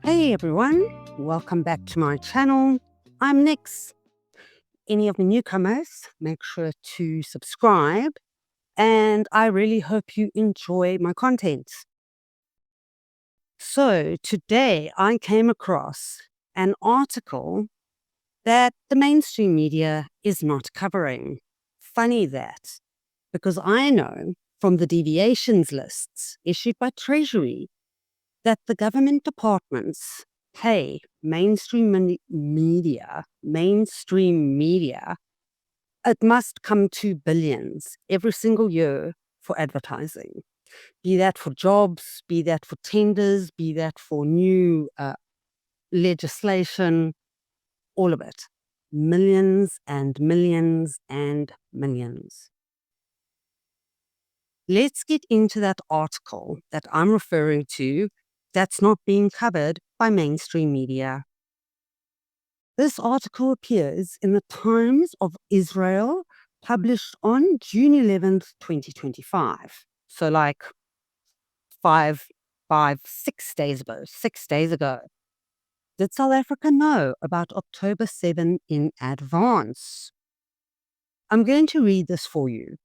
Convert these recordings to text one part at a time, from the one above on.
Hey everyone, welcome back to my channel. I'm Nix. Any of the newcomers, make sure to subscribe, and I really hope you enjoy my content. So today I came across an article that the mainstream media is not covering. Funny that, because I know from the deviations lists issued by Treasury that the government departments pay mainstream media, it must come to billions every single year for advertising. Be that for jobs, be that for tenders, be that for new legislation, all of it. Millions and millions and millions. Let's get into that article that I'm referring to that's not being covered by mainstream media. This article appears in the Times of Israel, published on June 11th, 2025. So like 6 days ago, 6 days ago. Did South Africa know about October 7 in advance? I'm going to read this for you.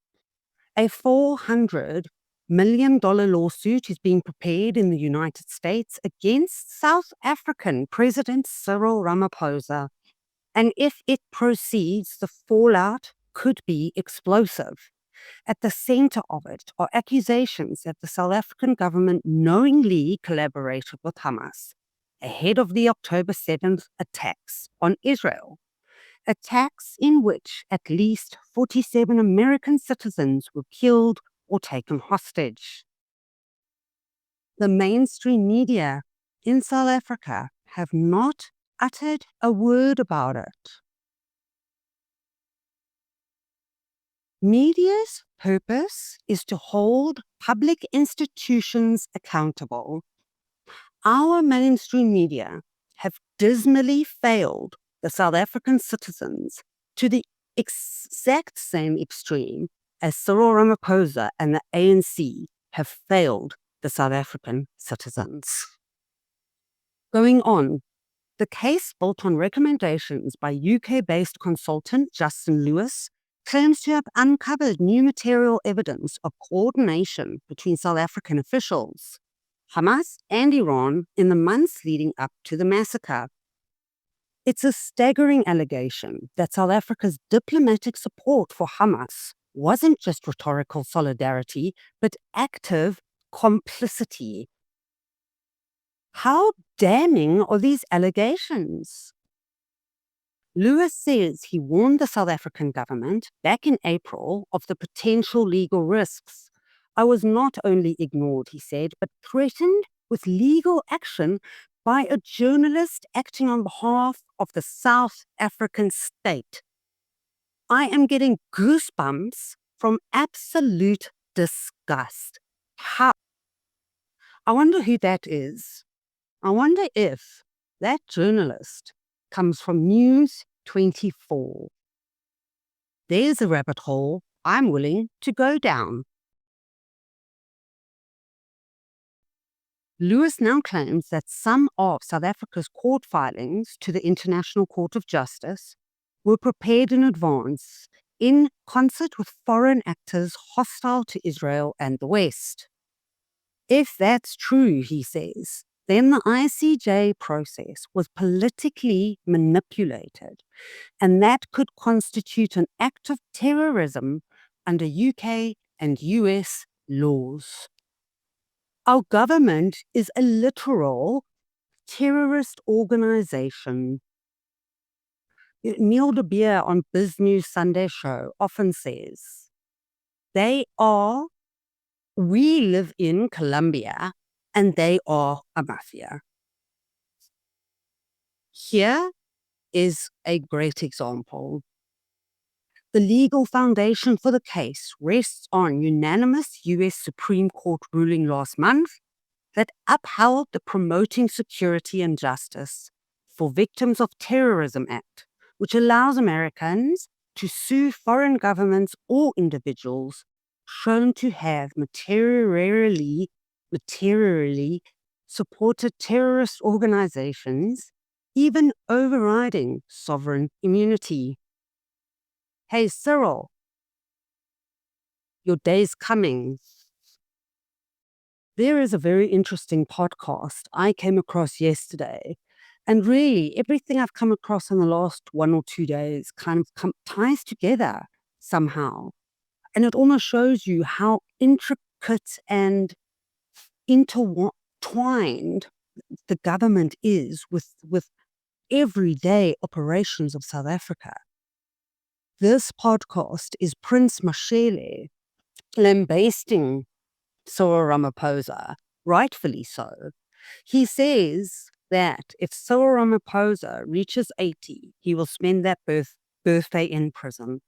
A $400 million lawsuit is being prepared in the United States against South African President Cyril Ramaphosa. And if it proceeds, the fallout could be explosive. At the center of it are accusations that the South African government knowingly collaborated with Hamas ahead of the October 7th attacks on Israel. Attacks in which at least 47 American citizens were killed or taken hostage. The mainstream media in South Africa have not uttered a word about it. Media's purpose is to hold public institutions accountable. Our mainstream media have dismally failed the South African citizens to the exact same extreme as Cyril Ramaphosa and the ANC have failed the South African citizens. Going on, the case, built on recommendations by UK-based consultant Justin Lewis, claims to have uncovered new material evidence of coordination between South African officials, Hamas and Iran in the months leading up to the massacre. It's a staggering allegation that South Africa's diplomatic support for Hamas wasn't just rhetorical solidarity, but active complicity. How damning are these allegations? Lewis says he warned the South African government back in April of the potential legal risks. I was not only ignored, he said, but threatened with legal action by a journalist acting on behalf of the South African state. I am getting goosebumps from absolute disgust. How? I wonder who that is. I wonder if that journalist comes from News 24. There's a rabbit hole I'm willing to go down. Lewis now claims that some of South Africa's court filings to the International Court of Justice were prepared in advance in concert with foreign actors hostile to Israel and the West. If that's true, he says, then the ICJ process was politically manipulated, and that could constitute an act of terrorism under UK and US laws. Our government is a literal terrorist organization. Neil de Beer on BizNews Sunday Show often says, we live in Colombia, and they are a mafia. Here is a great example. The legal foundation for the case rests on unanimous US Supreme Court ruling last month that upheld the Promoting Security and Justice for Victims of Terrorism Act, which allows Americans to sue foreign governments or individuals shown to have materially supported terrorist organizations, even overriding sovereign immunity. Hey, Cyril, your day's coming. There is a very interesting podcast I came across yesterday. And really, everything I've come across in the last 1 or 2 days kind of ties together somehow. And it almost shows you how intricate and intertwined the government is with everyday operations of South Africa. This podcast is Prince Mashele lambasting Cyril Ramaphosa, rightfully so. He says that if Cyril Ramaphosa reaches 80, he will spend that birthday in prison.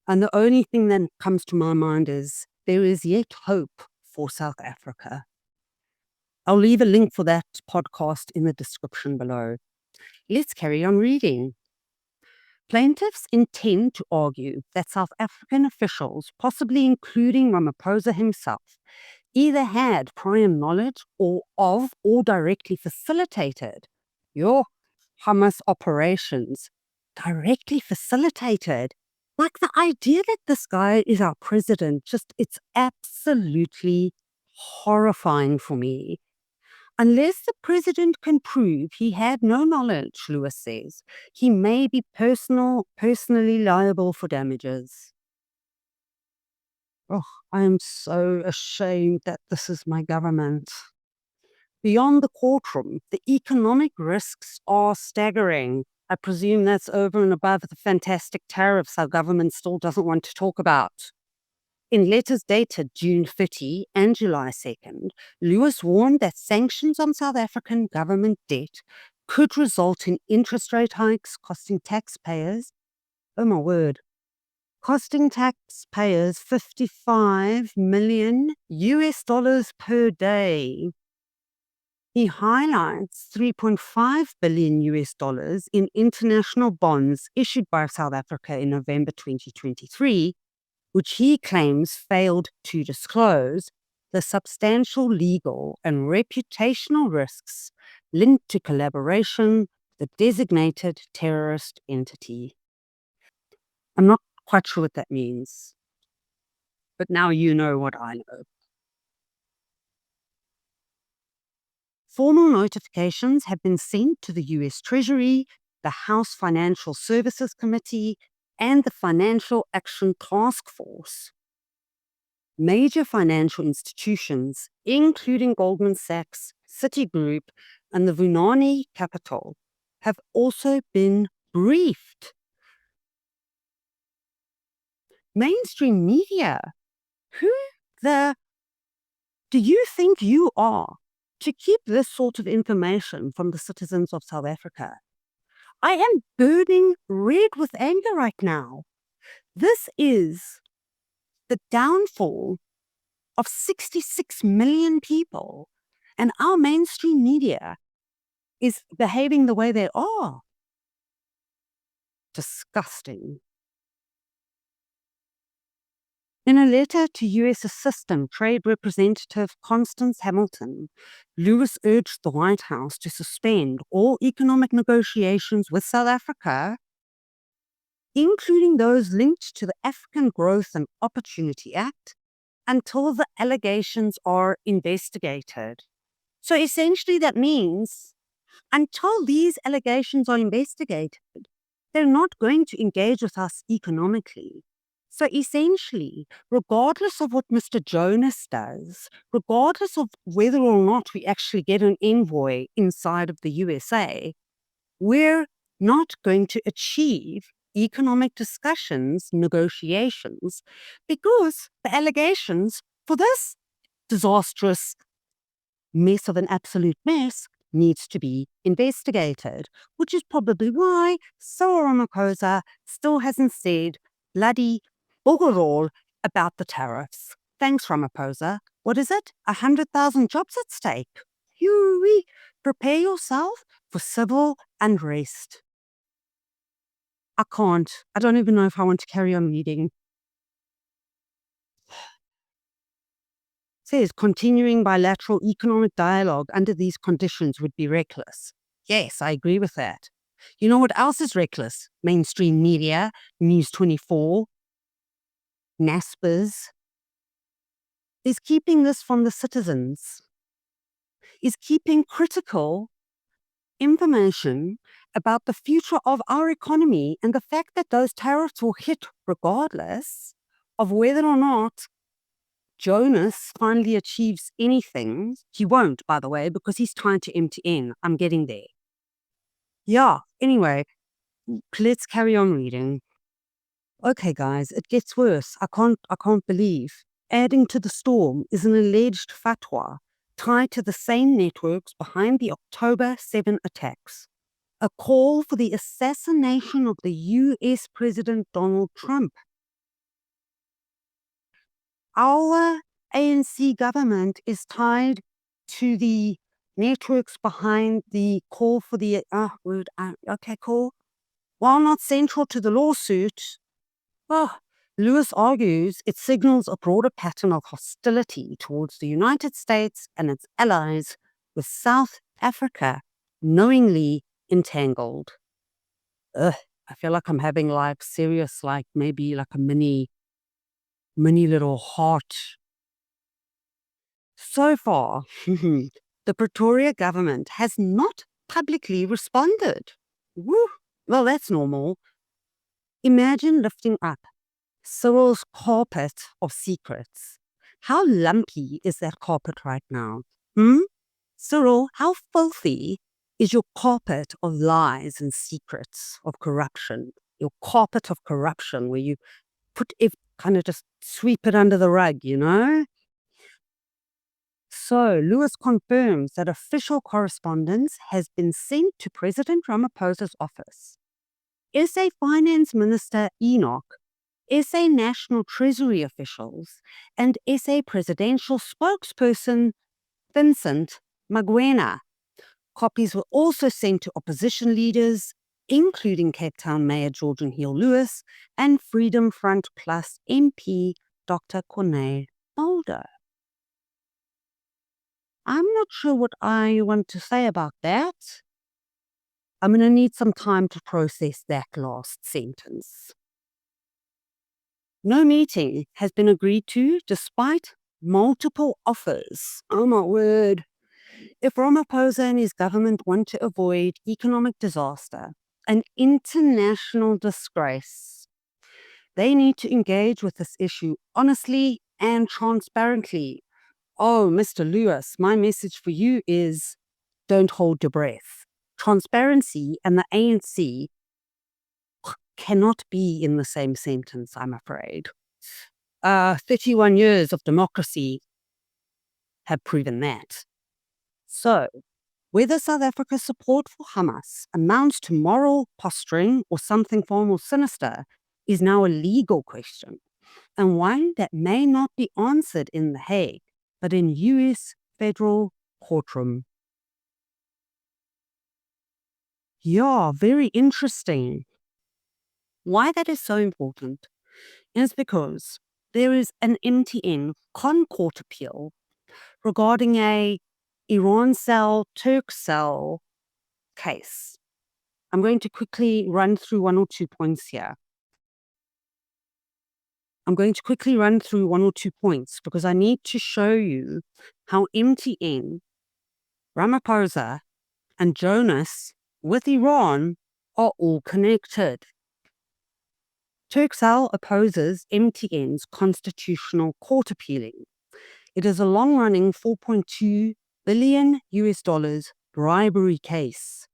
And the only thing that comes to my mind is there is yet hope for South Africa. I'll leave a link for that podcast in the description below. Let's carry on reading. Plaintiffs intend to argue that South African officials, possibly including Ramaphosa himself, either had prior knowledge or directly facilitated your Hamas operations. Directly facilitated. Like the idea that this guy is our president, it's absolutely horrifying for me. Unless the president can prove he had no knowledge, Lewis says, he may be personally liable for damages. Oh, I am so ashamed that this is my government. Beyond the courtroom, the economic risks are staggering. I presume that's over and above the fantastic tariffs our government still doesn't want to talk about. In letters dated June 30 and July 2nd, Lewis warned that sanctions on South African government debt could result in interest rate hikes costing taxpayers, oh my word, costing taxpayers $55 million per day. He highlights $3.5 billion in international bonds issued by South Africa in November 2023, which he claims failed to disclose the substantial legal and reputational risks linked to collaboration with the designated terrorist entity. I'm not quite sure what that means, but now you know what I know. Formal notifications have been sent to the US Treasury, the House Financial Services Committee, and the Financial Action Task Force. Major financial institutions, including Goldman Sachs, Citigroup, and the Vunani Capital, have also been briefed. Mainstream media, who the do you think you are to keep this sort of information from the citizens of South Africa? I am burning red with anger right now. This is the downfall of 66 million people, and our mainstream media is behaving the way they are. Disgusting. In a letter to US Assistant Trade Representative Constance Hamilton, Lewis urged the White House to suspend all economic negotiations with South Africa, including those linked to the African Growth and Opportunity Act, until the allegations are investigated. So essentially that means until these allegations are investigated, they're not going to engage with us economically. So essentially, regardless of what Mr. Jonas does, regardless of whether or not we actually get an envoy inside of the USA, we're not going to achieve economic discussions, negotiations, because the allegations for this disastrous mess of an absolute mess needs to be investigated, which is probably why Cyril Ramaphosa still hasn't said bloody bugger all about the tariffs. Thanks, Ramaphosa. What is it? 100,000 jobs at stake. Hooey! Prepare yourself for civil unrest. I can't. I don't even know if I want to carry on reading. says continuing bilateral economic dialogue under these conditions would be reckless. Yes, I agree with that. You know what else is reckless? Mainstream media, News 24, NASPers, is keeping this from the citizens, is keeping critical information about the future of our economy and the fact that those tariffs will hit regardless of whether or not Jonas finally achieves anything. He won't, by the way, because he's tied to MTN. I'm getting there. Yeah, anyway, let's carry on reading. Okay, guys, it gets worse. I can't believe. Adding to the storm is an alleged fatwa tied to the same networks behind the October 7 attacks. A call for the assassination of the US President Donald Trump. Our ANC government is tied to the networks behind the call for the cool. While not central to the lawsuit, Lewis argues it signals a broader pattern of hostility towards the United States and its allies, with South Africa knowingly entangled. I feel like I'm having serious, maybe a mini little heart. So far, the Pretoria government has not publicly responded. Woo! Well, that's normal. Imagine lifting up Cyril's carpet of secrets. How lumpy is that carpet right now? Cyril, how filthy is your carpet of lies and secrets of corruption? Your carpet of corruption where you put it, kind of just sweep it under the rug, you know? So, Lewis confirms that official correspondence has been sent to President Ramaphosa's office. SA Finance Minister Enoch, SA National Treasury officials, and SA Presidential Spokesperson Vincent Magwena. Copies were also sent to opposition leaders, including Cape Town Mayor Georgian Hill-Lewis and Freedom Front Plus MP Dr. Corneille Mulder. I'm not sure what I want to say about that. I'm going to need some time to process that last sentence. No meeting has been agreed to despite multiple offers. Oh my word. If Ramaphosa and his government want to avoid economic disaster and international disgrace, they need to engage with this issue honestly and transparently. Oh, Mr. Lewis, my message for you is don't hold your breath. Transparency and the ANC cannot be in the same sentence, I'm afraid. 31 years of democracy have proven that. So, whether South Africa's support for Hamas amounts to moral posturing or something far more sinister is now a legal question, and one that may not be answered in The Hague, but in US federal courtroom. Yeah, very interesting. Why that is so important is because there is an MTN court appeal regarding a Iran-Cell, Turkcell case. I'm going to quickly run through one or two points here. Because I need to show you how MTN, Ramaphosa, and Jonas with Iran are all connected. Turkcell opposes MTN's constitutional court appealing. It is a long-running $4.2 billion bribery case.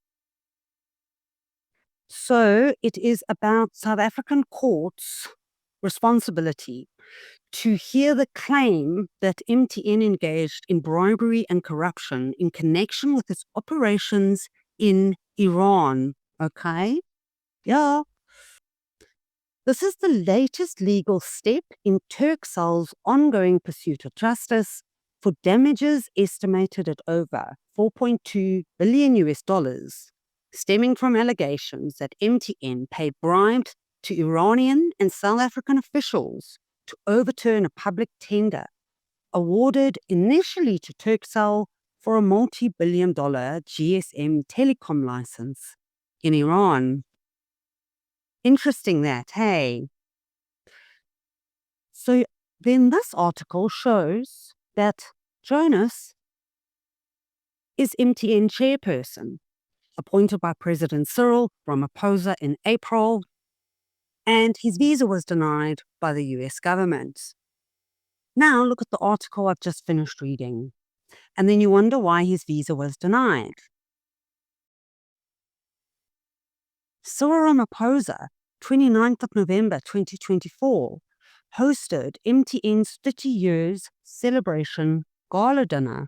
So it is about South African courts' responsibility to hear the claim that MTN engaged in bribery and corruption in connection with its operations in Iran. Okay? Yeah. This is the latest legal step in Turkcell's ongoing pursuit of justice for damages estimated at over $4.2 billion, stemming from allegations that MTN paid bribes to Iranian and South African officials to overturn a public tender awarded initially to Turkcell for a multi-billion-dollar GSM telecom license in Iran. Interesting that, hey? So then this article shows that Jonas is MTN chairperson, appointed by President Cyril Ramaphosa in April, and his visa was denied by the US government. Now look at the article I've just finished reading, and then you wonder why his visa was denied. Cyril Ramaphosa, 29th of November 2024, hosted MTN's 30 years celebration gala dinner.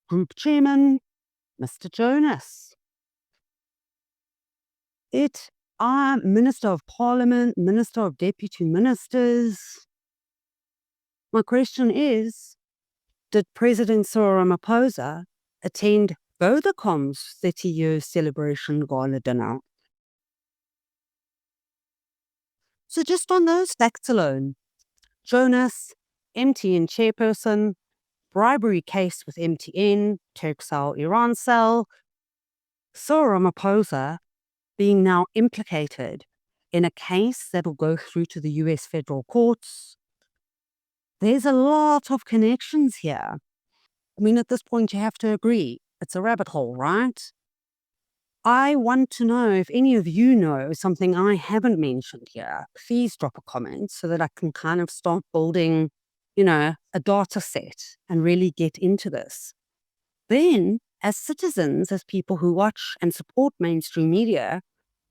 Group Chairman, Mr. Jonas. Minister of Parliament, Minister of Deputy Ministers. My question is, did President Cyril Ramaphosa attend Vodacom's 30-year celebration gala dinner? So just on those facts alone, Jonas, MTN chairperson, bribery case with MTN, Turkcell, Iran cell, Cyril Ramaphosa being now implicated in a case that will go through to the US federal courts. There's a lot of connections here. I mean, at this point, you have to agree. It's a rabbit hole, right? I want to know if any of you know something I haven't mentioned here. Please drop a comment so that I can kind of start building, a data set and really get into this. Then, as citizens, as people who watch and support mainstream media,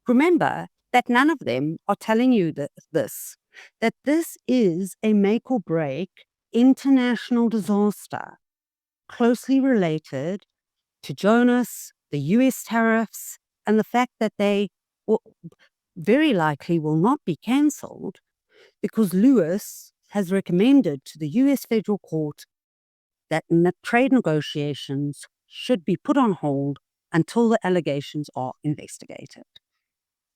remember that none of them are telling you that this is a make or break international disaster closely related to Jonas, the US tariffs, and the fact that they very likely will not be cancelled because Lewis has recommended to the US federal court that trade negotiations should be put on hold until the allegations are investigated.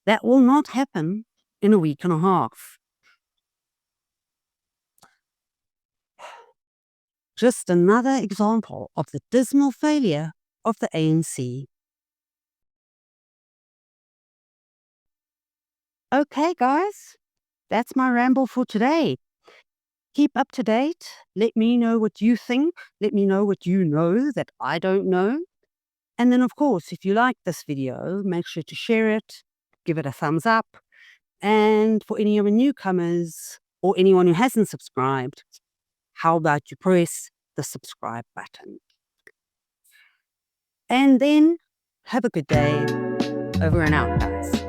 That will not happen in a week and a half. Just another example of the dismal failure of the ANC. Okay, guys, that's my ramble for today. Keep up to date. Let me know what you think. Let me know what you know that I don't know. And then, of course, if you like this video, make sure to share it, give it a thumbs up. And for any of the newcomers or anyone who hasn't subscribed, how about you press the subscribe button? And then have a good day. Over and out, guys.